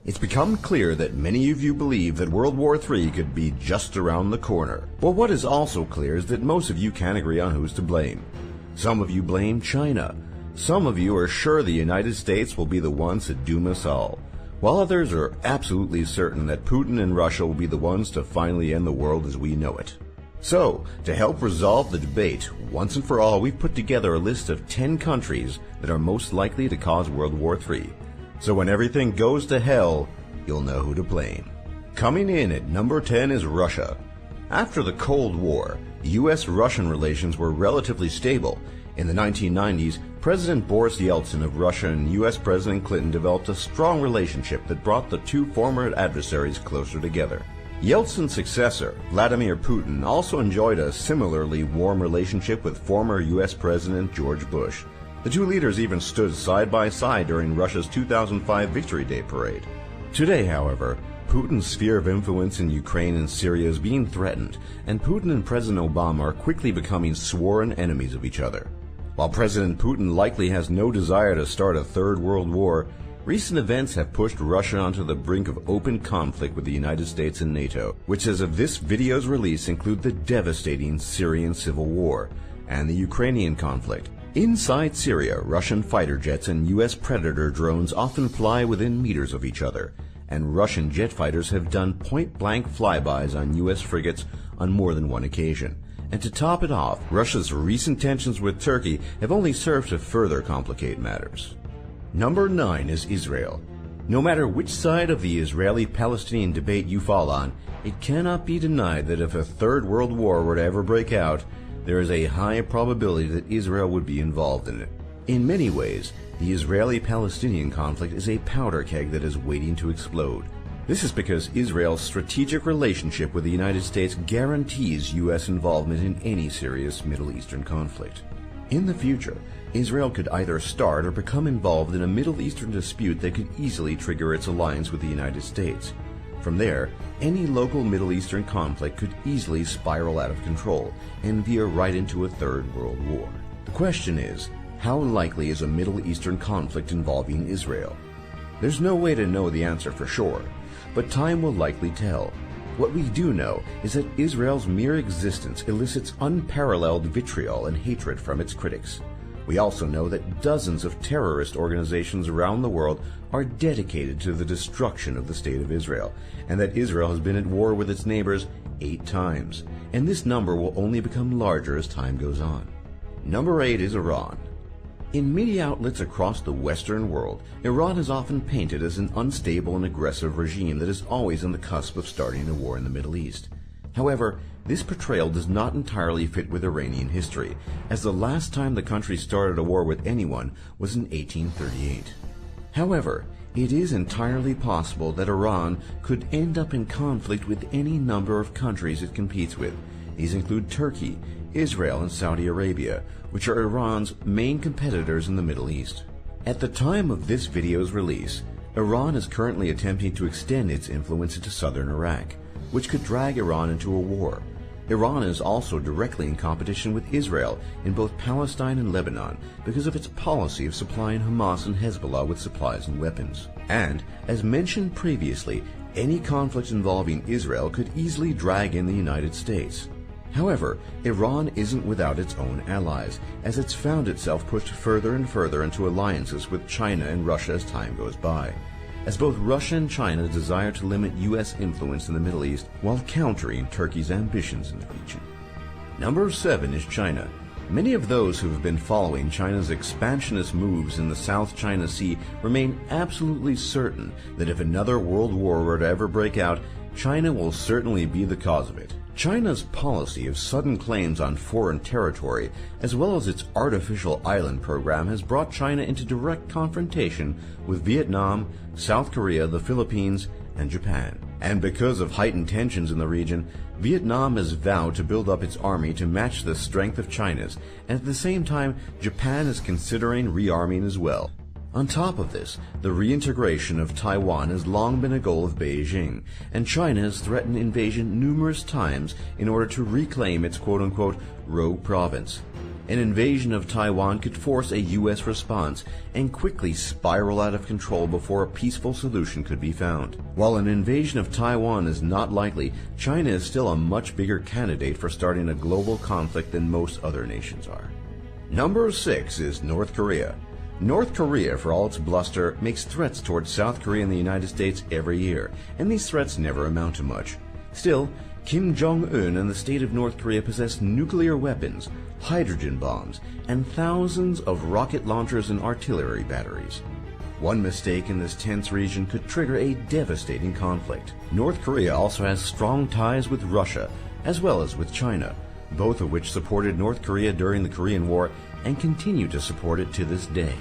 It's become clear that many of you believe that World War III could be just around the corner. But what is also clear is that most of you can't agree on who's to blame. Some of you blame China. Some of you are sure the United States will be the ones to doom us all, while others are absolutely certain that Putin and Russia will be the ones to finally end the world as we know it. So, to help resolve the debate, once and for all, we've put together a list of 10 countries that are most likely to cause World War III. So when everything goes to hell, you'll know who to blame. Coming in at number 10 is Russia. After the Cold War, U.S.-Russian relations were relatively stable. In the 1990s, President Boris Yeltsin of Russia and U.S. President Clinton developed a strong relationship that brought the two former adversaries closer together. Yeltsin's successor, Vladimir Putin, also enjoyed a similarly warm relationship with former U.S. President George Bush. The two leaders even stood side by side during Russia's 2005 Victory Day parade. Today, however, Putin's sphere of influence in Ukraine and Syria is being threatened, and Putin and President Obama are quickly becoming sworn enemies of each other. While President Putin likely has no desire to start a third world war, recent events have pushed Russia onto the brink of open conflict with the United States and NATO, which as of this video's release include the devastating Syrian civil war and the Ukrainian conflict. Inside Syria, Russian fighter jets and U.S. Predator drones often fly within meters of each other, and Russian jet fighters have done point-blank flybys on U.S. frigates on more than one occasion. And to top it off, Russia's recent tensions with Turkey have only served to further complicate matters. Number 9 is Israel. No matter which side of the Israeli-Palestinian debate you fall on, it cannot be denied that if a third world war were to ever break out, there is a high probability that Israel would be involved in it. In many ways, the Israeli-Palestinian conflict is a powder keg that is waiting to explode. This is because Israel's strategic relationship with the United States guarantees U.S. involvement in any serious Middle Eastern conflict. In the future, Israel could either start or become involved in a Middle Eastern dispute that could easily trigger its alliance with the United States. From there, any local Middle Eastern conflict could easily spiral out of control and veer right into a third world war. The question is, how likely is a Middle Eastern conflict involving Israel? There's no way to know the answer for sure, but time will likely tell. What we do know is that Israel's mere existence elicits unparalleled vitriol and hatred from its critics. We also know that dozens of terrorist organizations around the world are dedicated to the destruction of the State of Israel, and that Israel has been at war with its neighbors 8 times, and this number will only become larger as time goes on. Number 8 is Iran. In media outlets across the Western world, Iran is often painted as an unstable and aggressive regime that is always on the cusp of starting a war in the Middle East. However, this portrayal does not entirely fit with Iranian history, as the last time the country started a war with anyone was in 1838. However, it is entirely possible that Iran could end up in conflict with any number of countries it competes with. These include Turkey, Israel, and Saudi Arabia, which are Iran's main competitors in the Middle East. At the time of this video's release, Iran is currently attempting to extend its influence into southern Iraq, which could drag Iran into a war. Iran is also directly in competition with Israel in both Palestine and Lebanon because of its policy of supplying Hamas and Hezbollah with supplies and weapons. And, as mentioned previously, any conflict involving Israel could easily drag in the United States. However, Iran isn't without its own allies, as it's found itself pushed further and further into alliances with China and Russia as time goes by, as both Russia and China desire to limit U.S. influence in the Middle East while countering Turkey's ambitions in the region. Number 7 is China. Many of those who have been following China's expansionist moves in the South China Sea remain absolutely certain that if another world war were to ever break out, China will certainly be the cause of it. China's policy of sudden claims on foreign territory, as well as its artificial island program, has brought China into direct confrontation with Vietnam, South Korea, the Philippines, and Japan. And because of heightened tensions in the region, Vietnam has vowed to build up its army to match the strength of China's, and at the same time, Japan is considering rearming as well. On top of this, the reintegration of Taiwan has long been a goal of Beijing, and China has threatened invasion numerous times in order to reclaim its quote-unquote rogue province. An invasion of Taiwan could force a U.S. response and quickly spiral out of control before a peaceful solution could be found. While an invasion of Taiwan is not likely, China is still a much bigger candidate for starting a global conflict than most other nations are. Number 6 is North Korea. North Korea, for all its bluster, makes threats towards South Korea and the United States every year, and these threats never amount to much. Still, Kim Jong-un and the state of North Korea possess nuclear weapons, hydrogen bombs, and thousands of rocket launchers and artillery batteries. One mistake in this tense region could trigger a devastating conflict. North Korea also has strong ties with Russia, as well as with China, both of which supported North Korea during the Korean War and continue to support it to this day.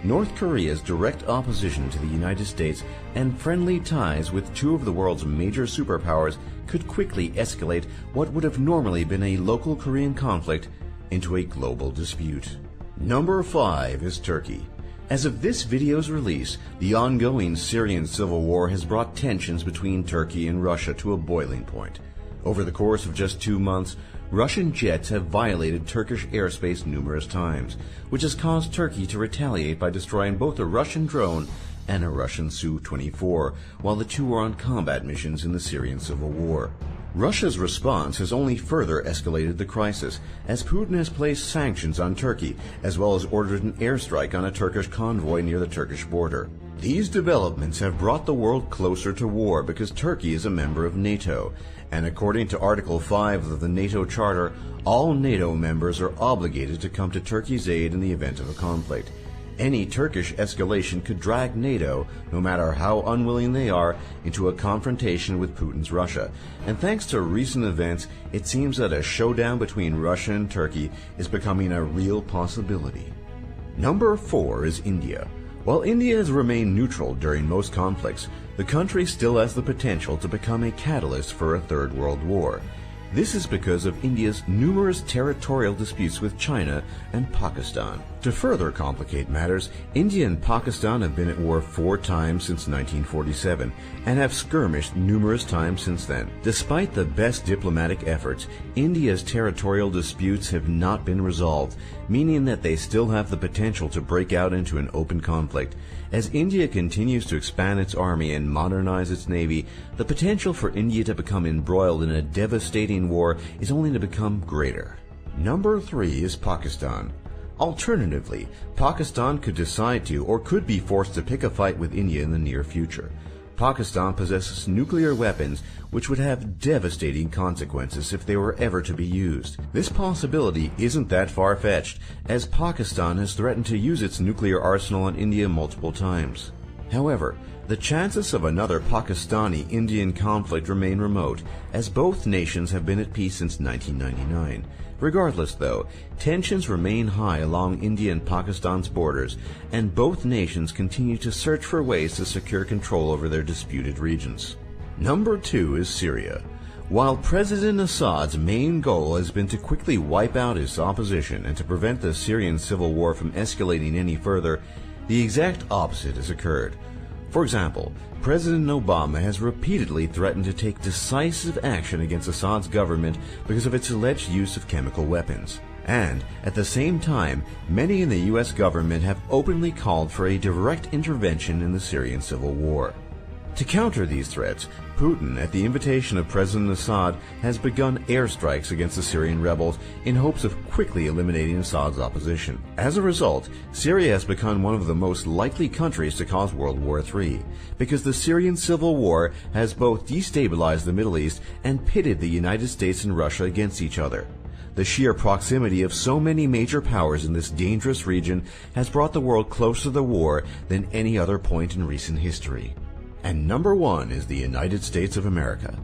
North Korea's direct opposition to the United States and friendly ties with two of the world's major superpowers could quickly escalate what would have normally been a local Korean conflict into a global dispute. Number 5 is Turkey. As of this video's release, the ongoing Syrian civil war has brought tensions between Turkey and Russia to a boiling point. Over the course of just 2 months, Russian jets have violated Turkish airspace numerous times, which has caused Turkey to retaliate by destroying both a Russian drone and a Russian Su-24, while the two are on combat missions in the Syrian civil war. Russia's response has only further escalated the crisis, as Putin has placed sanctions on Turkey, as well as ordered an airstrike on a Turkish convoy near the Turkish border. These developments have brought the world closer to war because Turkey is a member of NATO, and according to Article 5 of the NATO Charter, all NATO members are obligated to come to Turkey's aid in the event of a conflict. Any Turkish escalation could drag NATO, no matter how unwilling they are, into a confrontation with Putin's Russia. And thanks to recent events, it seems that a showdown between Russia and Turkey is becoming a real possibility. Number 4 is India. While India has remained neutral during most conflicts, the country still has the potential to become a catalyst for a third world war. This is because of India's numerous territorial disputes with China and Pakistan. To further complicate matters, India and Pakistan have been at war 4 times since 1947 and have skirmished numerous times since then. Despite the best diplomatic efforts, India's territorial disputes have not been resolved, meaning that they still have the potential to break out into an open conflict. As India continues to expand its army and modernize its navy, the potential for India to become embroiled in a devastating war is only to become greater. Number 3 is Pakistan. Alternatively, Pakistan could decide to or could be forced to pick a fight with India in the near future. Pakistan possesses nuclear weapons which would have devastating consequences if they were ever to be used. This possibility isn't that far-fetched, as Pakistan has threatened to use its nuclear arsenal on India multiple times. However, the chances of another Pakistani-Indian conflict remain remote, as both nations have been at peace since 1999. Regardless, though, tensions remain high along India and Pakistan's borders, and both nations continue to search for ways to secure control over their disputed regions. Number 2 is Syria. While President Assad's main goal has been to quickly wipe out his opposition and to prevent the Syrian civil war from escalating any further, the exact opposite has occurred. For example, President Obama has repeatedly threatened to take decisive action against Assad's government because of its alleged use of chemical weapons. And, at the same time, many in the U.S. government have openly called for a direct intervention in the Syrian civil war. To counter these threats, Putin, at the invitation of President Assad, has begun airstrikes against the Syrian rebels in hopes of quickly eliminating Assad's opposition. As a result, Syria has become one of the most likely countries to cause World War III, because the Syrian civil war has both destabilized the Middle East and pitted the United States and Russia against each other. The sheer proximity of so many major powers in this dangerous region has brought the world closer to the war than any other point in recent history. And number 1 is the United States of America.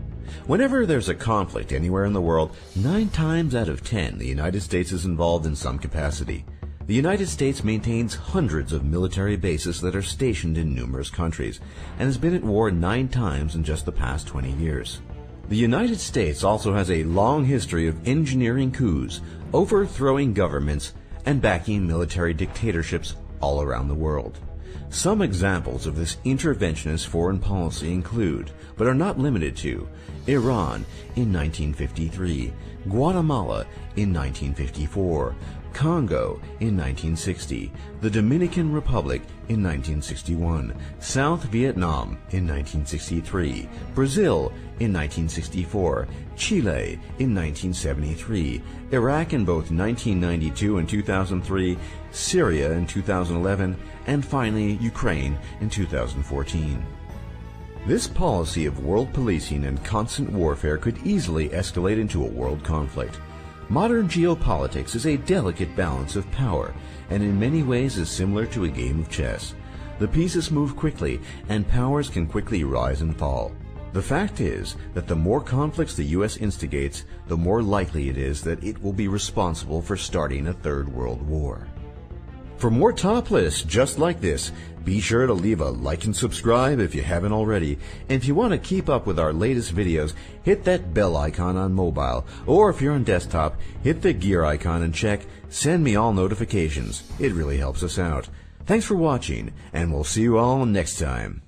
Whenever there's a conflict anywhere in the world, 9 times out of 10 the United States is involved in some capacity. The United States maintains hundreds of military bases that are stationed in numerous countries, and has been at war 9 times in just the past 20 years. The United States also has a long history of engineering coups, overthrowing governments, and backing military dictatorships all around the world. Some examples of this interventionist foreign policy include, but are not limited to, Iran in 1953, Guatemala in 1954, Congo in 1960, the Dominican Republic in 1961, South Vietnam in 1963, Brazil in 1964, Chile in 1973, Iraq in both 1992 and 2003, Syria in 2011, and finally Ukraine in 2014. This policy of world policing and constant warfare could easily escalate into a world conflict. Modern geopolitics is a delicate balance of power, and in many ways is similar to a game of chess. The pieces move quickly, and powers can quickly rise and fall. The fact is that the more conflicts the U.S. instigates, the more likely it is that it will be responsible for starting a third world war. For more top lists just like this, be sure to leave a like and subscribe if you haven't already. And if you want to keep up with our latest videos, hit that bell icon on mobile, or if you're on desktop, hit the gear icon and check Send Me All Notifications. It really helps us out. Thanks for watching, and we'll see you all next time.